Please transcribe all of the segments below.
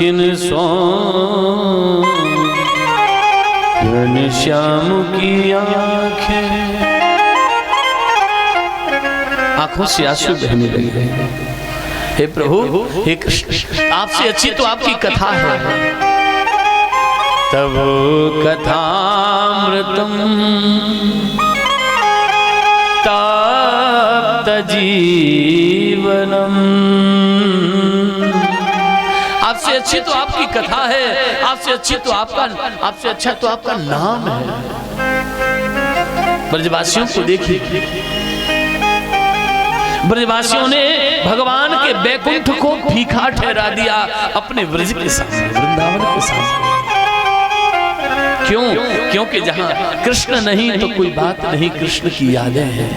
किन सो श्याम की आंखें, आंखों से आंसू बहने लगे। हे प्रभु, हे कृष्ण, आपसे अच्छी तो आपकी कथा है। तब कथामृतम तप्त जीवनम, आपसे अच्छी तो आपकी कथा है, आपसे अच्छी तो आपसे अच्छा तो आपका नाम है। ब्रजवासियों को देखिए, ब्रजवासियों ने भगवान के बैकुंठ को फीका ठहरा दिया अपने ब्रज के सामने, वृंदावन के सामने। क्यों? क्योंकि जहां कृष्ण नहीं तो कोई बात नहीं, कृष्ण की यादें हैं।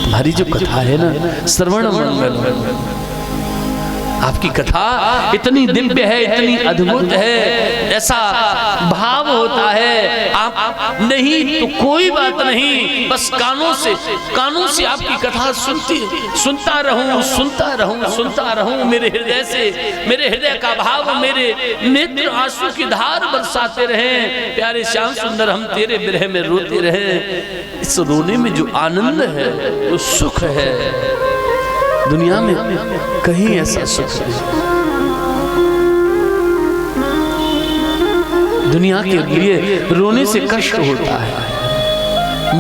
तुम्हारी जो कथा है ना, श्रवण मंगल, आपकी कथा इतनी दिव्य है, इतनी अद्भुत है, ऐसा भाव होता है। आप नहीं तो कोई बात नहीं, बस कानों से आपकी कथा सुनता रहूं मेरे हृदय से, मेरे हृदय का भाव, मेरे नेत्र आंसू की धार बरसाते रहें। प्यारे श्याम सुंदर, हम तेरे विरह में रोते रहें। इस रोने में जो आनंद है, जो सुख है, दुनिया में कहीं ऐसा सुख नहीं। दुनिया के लिए रोने से कष्ट होता है,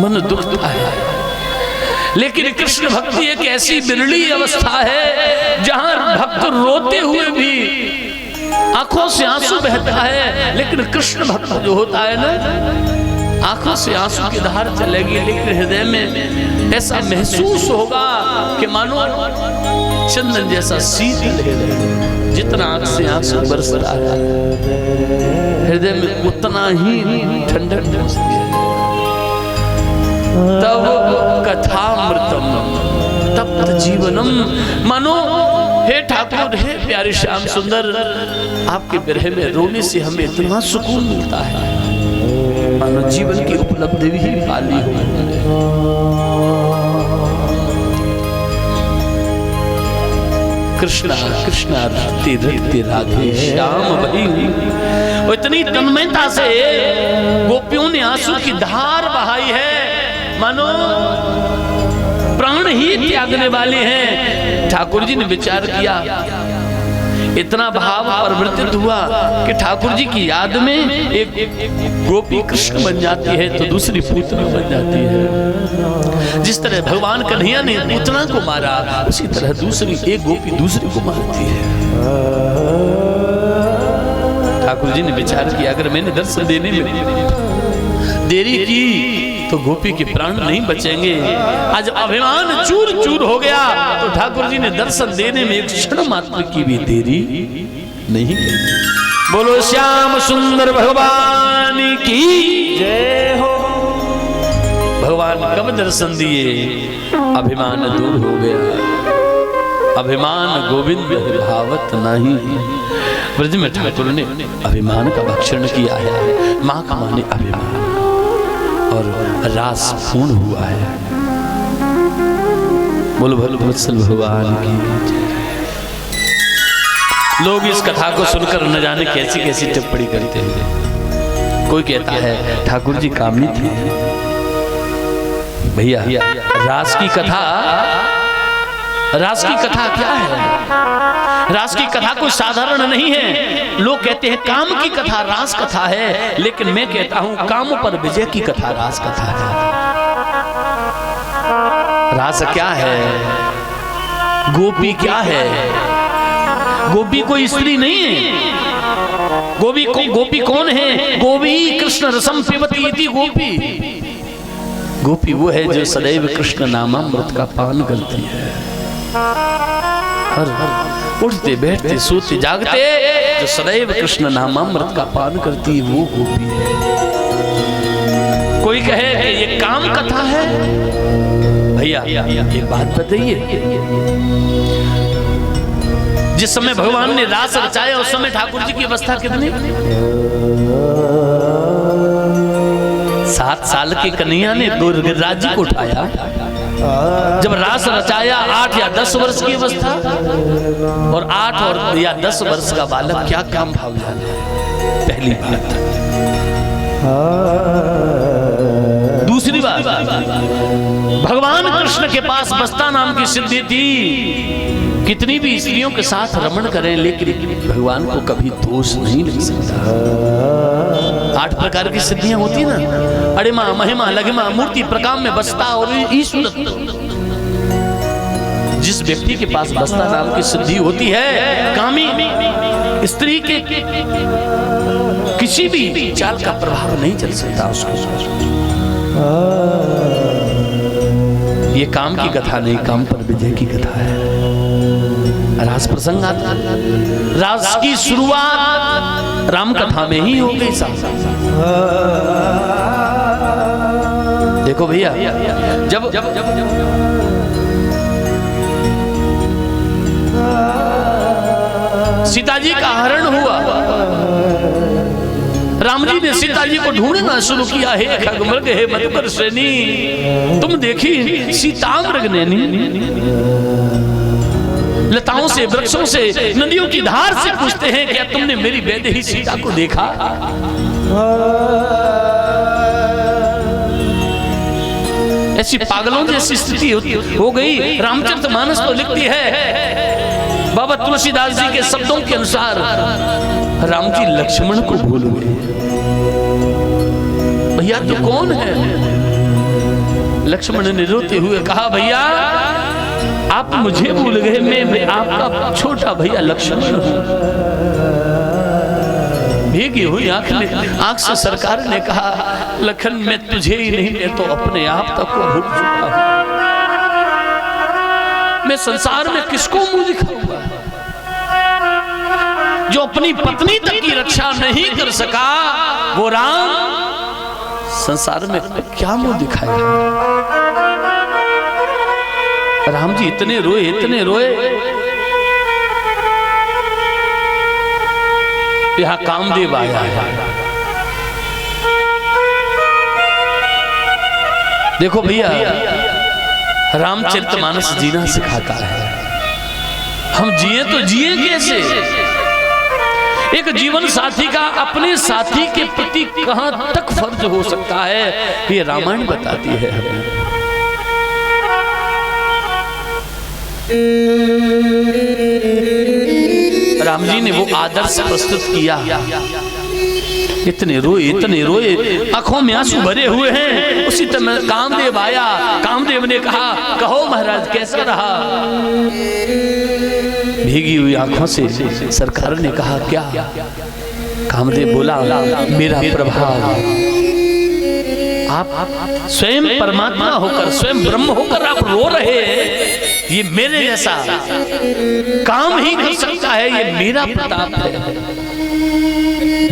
मन दुखता है, लेकिन कृष्ण भक्ति एक ऐसी बिरली अवस्था है जहां भक्त रोते हुए भी आंखों से आंसू बहता है, लेकिन कृष्ण भक्त जो होता है ना, आंखों से आंसू की धार चलेगी, लेकिन हृदय में ऐसा महसूस होगा कि मानो चंदन जैसा शीतल है। जितना आंख से आंसू बरस रहा है, हृदय में उतना ही ठंडक पहुंचती है। तब कथामृतम तप्त जीवनम, मानो हे ठाकुर, हे प्यारे श्याम सुंदर, आपके विरह में रोने से हमें इतना सुकून मिलता है, मानो जीवन की उपलब्धि भी पाली हो। कृष्णा कृष्णा रखते रखते राधे श्याम भई, वो इतनी तन्मयता से गोपियों ने आंसू की धार बहाई है, मानो प्राण ही त्यागने वाले हैं। ठाकुर जी ने विचार किया, इतना भाव परिवर्तित हुआ कि ठाकुर जी की याद में एक गोपी कृष्ण बन जाती है तो दूसरी पूतना बन जाती है। जिस तरह भगवान कन्हैया ने पूतना को मारा, उसी तरह दूसरी एक गोपी दूसरी को मारती है। ठाकुर जी ने विचार किया, अगर मैंने दर्शन देने में देरी की तो गोपी के प्राण नहीं बचेंगे। आज अभिमान चूर चूर हो गया तो ठाकुर जी ने दर्शन देने में एक क्षण मात्र की भी देरी नहीं की। बोलो श्याम सुंदर भगवान की जय हो। भगवान कब दर्शन दिए? अभिमान दूर हो गया। अभिमान गोविंद भावत नहीं। ब्रज में ठाकुर ने अभिमान का भक्षण किया है। मां का माने अभिमान और रास पूर्ण हुआ है। बोलो भलो वत्सल भगवान की। लोग इस कथा को सुनकर न जाने कैसी कैसी टिप्पणी करते हैं। कोई कहता है ठाकुर जी कामनी थी। भैया रास की कथा क्या है? रास की कथा कोई साधारण नहीं है। लोग कहते हैं काम की कथा रास कथा है, लेकिन मैं कहता हूं काम पर विजय की कथा रास कथा है। रास क्या है? गोपी क्या है? गोपी कोई स्त्री नहीं है। गोपी कौन है? गोपी कृष्ण रसम पिबती इति गोपी। गोपी वो है जो सदैव कृष्ण नामामृत का पान करती है। हर उठते बैठते सोते जागते जो सदैव कृष्ण नामामृत का पान करती है, वो गोपी है। कोई कहे कि ये काम कथा है। भैया एक बात बताइए, जिस समय भगवान ने रास रचाया उस समय ठाकुर जी की अवस्था कितनी? 7 साल के कन्हैया ने राज्य को उठाया। जब रास रचाया 8 या 10 वर्ष की अवस्था, और 8 और या 10 वर्ष का बालक क्या काम भाव जाने। पहली बात। दूसरी बात, भगवान कृष्ण के पास बस्ता नाम की सिद्धि थी। कितनी भी स्त्रियों के साथ रमण करें, लेकिन भगवान को कभी दोष नहीं लग सकता। 8 प्रकार की सिद्धियां होती ना, अड़िमा, महिमा, लघिमा, मूर्ति, प्रकाम में बस्ता और ईश्वर। जिस व्यक्ति के पास बस्ता नाम की सिद्धि होती है, कामी स्त्री के किसी भी चाल का प्रभाव नहीं चल सकता उसको। ये काम की कथा नहीं, काम पर विजय की कथा है। रास प्रसंग आता, रास की शुरुआत राम कथा में ही हो गई साहब। देखो भैया, जब सीता जी का हरण हुआ, राम जी ने सीता जी को ढूंढना शुरू किया। हे खगमृग, हे मधुकर श्रेणी, तुम देखी सीतामृग नैनी। लताओं से, वृक्षों से, नदियों की धार से पूछते हैं, क्या तुमने मेरी वैदेही सीता को देखा? ऐसी पागलों जैसी स्थिति हो गई। रामचरितमानस तो लिखती है, बाबा तुलसीदास जी के शब्दों के अनुसार राम जी लक्ष्मण को भूल गए। भैया तू कौन है? लक्ष्मण ने रोते हुए कहा, भैया आप मुझे भूल गए, मैं आपका छोटा भैया लक्ष्मण हूं। भीगी हुई आंख से सरकार ने कहा, लखन मैं तुझे ही नहीं, मैं तो अपने आप तक को भूल चुका हूं। मैं संसार में किसको मुंह दिखाऊंगा? जो अपनी पत्नी तक की रक्षा नहीं कर सका, वो राम संसार में क्या मुंह दिखाएगा? राम जी इतने रोए, इतने रोए। यहां कामदेव आया है। देखो भैया, रामचरितमानस जीना सिखाता है। हम जिए तो जिए कैसे? एक जीवन साथी का अपने साथी के प्रति कहां तक फर्ज हो सकता है, ये रामायण बताती है हमें। राम जी ने वो आदर्श प्रस्तुत किया। इतने रोए, इतने रोए, आंखों में आंसू भरे हुए हैं। उसी समय कामदेव आया। कामदेव ने कहा, कहो महाराज कैसा रहा? भीगी हुई आंखों से सरकार ने कहा, क्या? कामदेव बोला, मेरा प्रभाव, आप स्वयं परमात्मा होकर, स्वयं ब्रह्म होकर आप रो रहे हैं, ये मेरे जैसा काम ही कर सकता है, ये मेरा प्रताप है।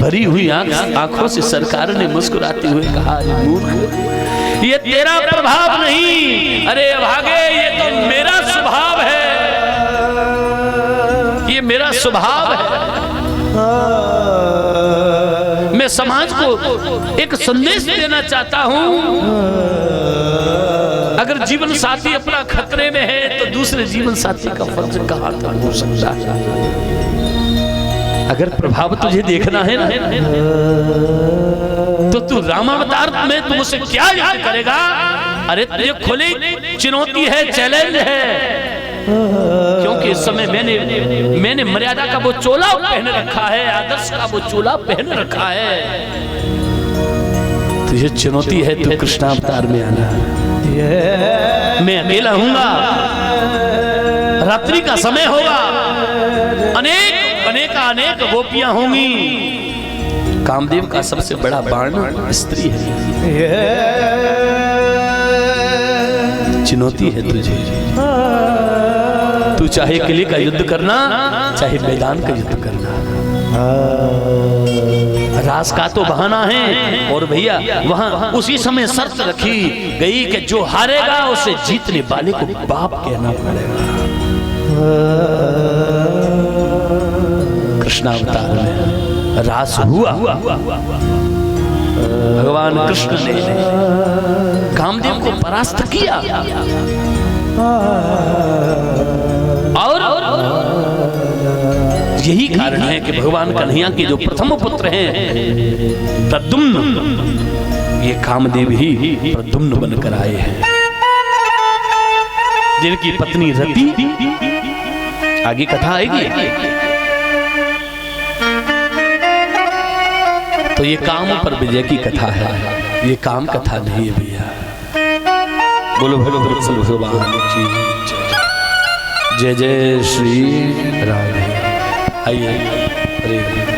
भरी हुई आंखों से सरकार ने मुस्कुराते हुए कहा, अरे मूर्ख, ये तेरा प्रभाव नहीं, अरे भागे, ये तो मेरा स्वभाव है, ये मेरा स्वभाव है। मैं समाज को एक संदेश देना चाहता हूं, अगर जीवन साथी अपना खतरे में है तो दूसरे जीवन साथी का फर्ज कहां तक हो सकता है? अगर प्रभाव तुझे देखना है ना, तो तू रामावतार में तुम उसे क्या याद करेगा? अरे तुझे खुली चुनौती है, चैलेंज है, क्योंकि इस समय मैंने मर्यादा का वो चोला पहन रखा है, आदर्श का वो चोला पहन रखा है। तुझे चुनौती है, तू कृष्णावतार में आना। मैं अकेला हूंगा, रात्रि का समय होगा, अनेक गोपियां होंगी। कामदेव का सबसे बड़ा बाण स्त्री है। चुनौती है तुझे, तू चाहे किले का युद्ध करना, चाहे मैदान का युद्ध करना। रास का तो बहाना है, और भैया वहां उसी समय शर्त रखी गई कि जो हारेगा उसे जीतने वाले को बाप कहना पड़ेगा। कृष्णावतार में रास हुआ, भगवान कृष्ण ने कामदेव को परास्त किया और यही कारण है कि भगवान कन्हैया के जो प्रथम पुत्र हैं प्रद्युम्न, ये कामदेव ही प्रद्युम्न बनकर आए हैं, जिनकी पत्नी रति, आगे कथा आएगी। तो ये काम पर विजय की कथा है, ये काम कथा नहीं है भैया। बोलो बोलो भगवान की जय जय श्री राधे। आइए।